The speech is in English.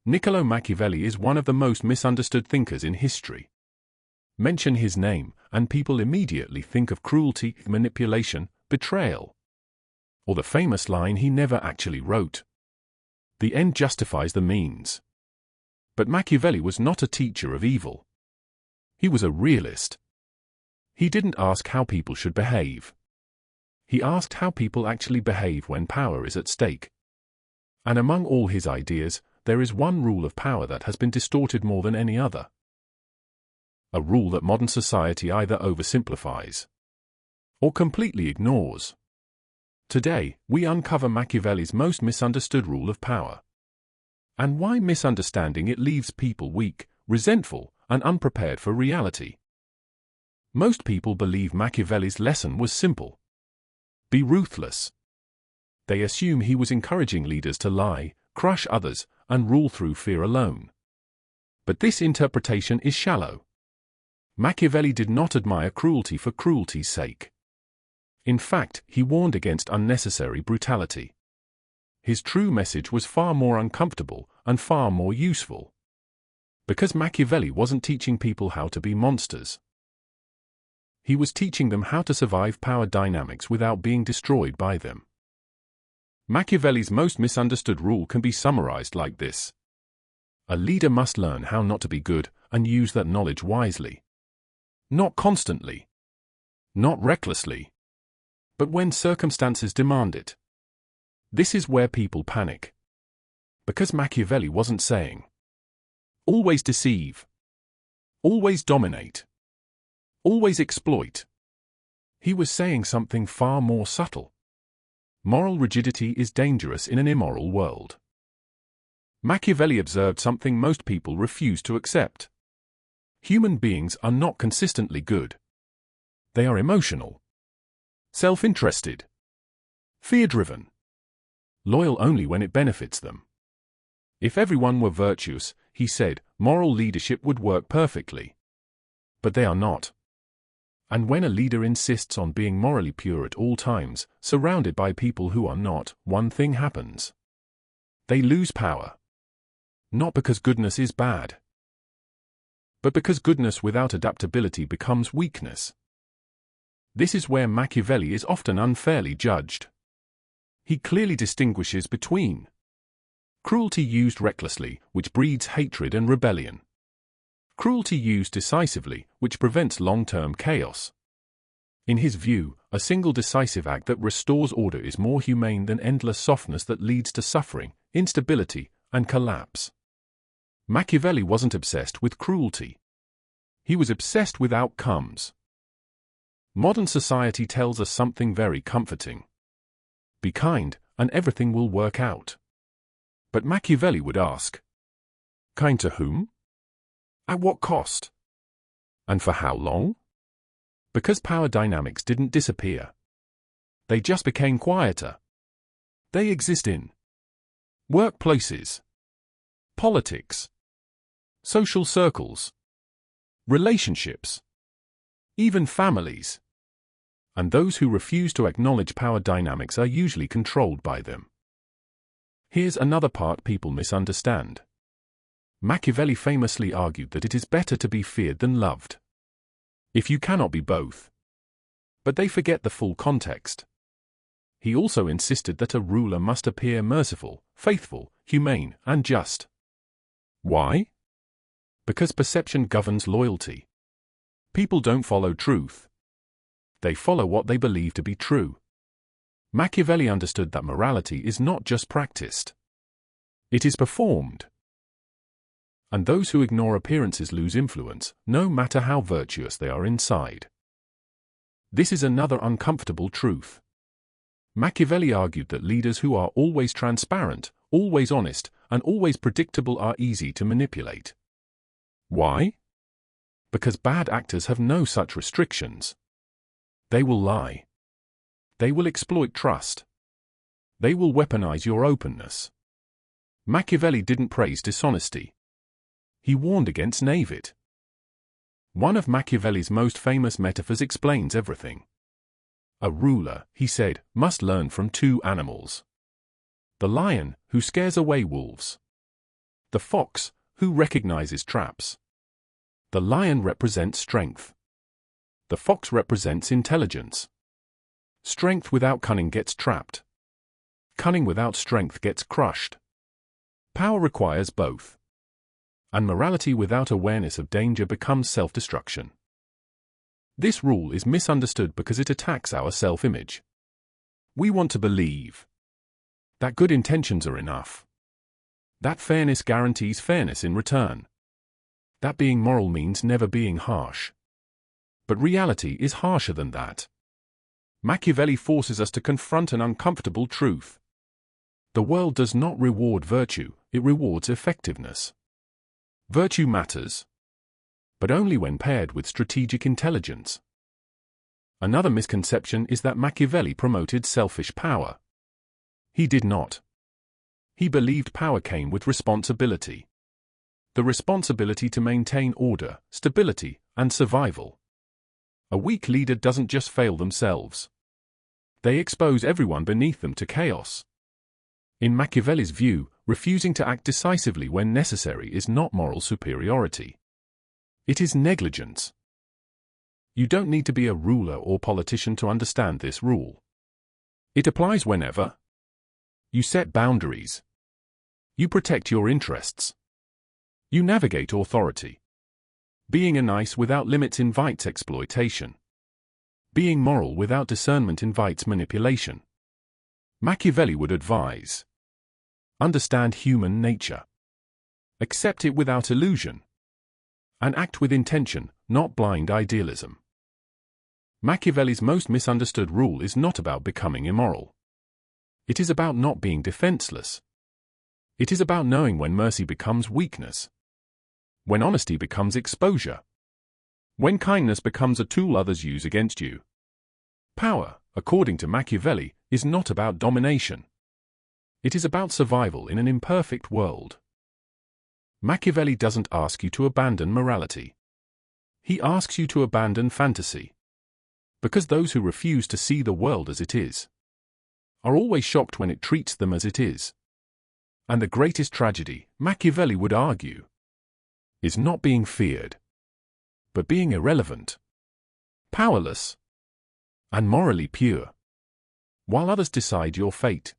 Niccolo Machiavelli is one of the most misunderstood thinkers in history. Mention his name, and people immediately think of cruelty, manipulation, betrayal. Or the famous line he never actually wrote. The end justifies the means. But Machiavelli was not a teacher of evil. He was a realist. He didn't ask how people should behave. He asked how people actually behave when power is at stake. And among all his ideas, there is one rule of power that has been distorted more than any other. A rule that modern society either oversimplifies or completely ignores. Today, we uncover Machiavelli's most misunderstood rule of power, and why misunderstanding it leaves people weak, resentful, and unprepared for reality. Most people believe Machiavelli's lesson was simple. Be ruthless. They assume he was encouraging leaders to lie, crush others, and rule through fear alone. But this interpretation is shallow. Machiavelli did not admire cruelty for cruelty's sake. In fact, he warned against unnecessary brutality. His true message was far more uncomfortable and far more useful. Because Machiavelli wasn't teaching people how to be monsters. He was teaching them how to survive power dynamics without being destroyed by them. Machiavelli's most misunderstood rule can be summarized like this. A leader must learn how not to be good and use that knowledge wisely. Not constantly. Not recklessly. But when circumstances demand it. This is where people panic. Because Machiavelli wasn't saying, always deceive. Always dominate. Always exploit. He was saying something far more subtle. Moral rigidity is dangerous in an immoral world. Machiavelli observed something most people refuse to accept. Human beings are not consistently good. They are emotional, self-interested, fear-driven, loyal only when it benefits them. If everyone were virtuous, he said, moral leadership would work perfectly. But they are not. And when a leader insists on being morally pure at all times, surrounded by people who are not, one thing happens. They lose power. Not because goodness is bad, but because goodness without adaptability becomes weakness. This is where Machiavelli is often unfairly judged. He clearly distinguishes between cruelty used recklessly, which breeds hatred and rebellion. Cruelty used decisively, which prevents long-term chaos. In his view, a single decisive act that restores order is more humane than endless softness that leads to suffering, instability, and collapse. Machiavelli wasn't obsessed with cruelty. He was obsessed with outcomes. Modern society tells us something very comforting. Be kind, and everything will work out. But Machiavelli would ask, kind to whom? At what cost? And for how long? Because power dynamics didn't disappear. They just became quieter. They exist in workplaces, politics, social circles, relationships, even families. And those who refuse to acknowledge power dynamics are usually controlled by them. Here's another part people misunderstand. Machiavelli famously argued that it is better to be feared than loved. If you cannot be both. But they forget the full context. He also insisted that a ruler must appear merciful, faithful, humane, and just. Why? Because perception governs loyalty. People don't follow truth. They follow what they believe to be true. Machiavelli understood that morality is not just practiced. It is performed. And those who ignore appearances lose influence, no matter how virtuous they are inside. This is another uncomfortable truth. Machiavelli argued that leaders who are always transparent, always honest, and always predictable are easy to manipulate. Why? Because bad actors have no such restrictions. They will lie. They will exploit trust. They will weaponize your openness. Machiavelli didn't praise dishonesty. He warned against naivete. One of Machiavelli's most famous metaphors explains everything. A ruler, he said, must learn from two animals. The lion, who scares away wolves. The fox, who recognizes traps. The lion represents strength. The fox represents intelligence. Strength without cunning gets trapped. Cunning without strength gets crushed. Power requires both. And morality without awareness of danger becomes self-destruction. This rule is misunderstood because it attacks our self-image. We want to believe that good intentions are enough, that fairness guarantees fairness in return, that being moral means never being harsh. But reality is harsher than that. Machiavelli forces us to confront an uncomfortable truth. The world does not reward virtue, it rewards effectiveness. Virtue matters, but only when paired with strategic intelligence. Another misconception is that Machiavelli promoted selfish power. He did not. He believed power came with responsibility. The responsibility to maintain order, stability, and survival. A weak leader doesn't just fail themselves. They expose everyone beneath them to chaos. In Machiavelli's view, refusing to act decisively when necessary is not moral superiority. It is negligence. You don't need to be a ruler or politician to understand this rule. It applies whenever you set boundaries, you protect your interests, you navigate authority. Being a nice without limits invites exploitation. Being moral without discernment invites manipulation. Machiavelli would advise: understand human nature. Accept it without illusion. And act with intention, not blind idealism. Machiavelli's most misunderstood rule is not about becoming immoral. It is about not being defenseless. It is about knowing when mercy becomes weakness. When honesty becomes exposure. When kindness becomes a tool others use against you. Power, according to Machiavelli, is not about domination. It is about survival in an imperfect world. Machiavelli doesn't ask you to abandon morality. He asks you to abandon fantasy. Because those who refuse to see the world as it is are always shocked when it treats them as it is. And the greatest tragedy, Machiavelli would argue, is not being feared, but being irrelevant, powerless, and morally pure. While others decide your fate,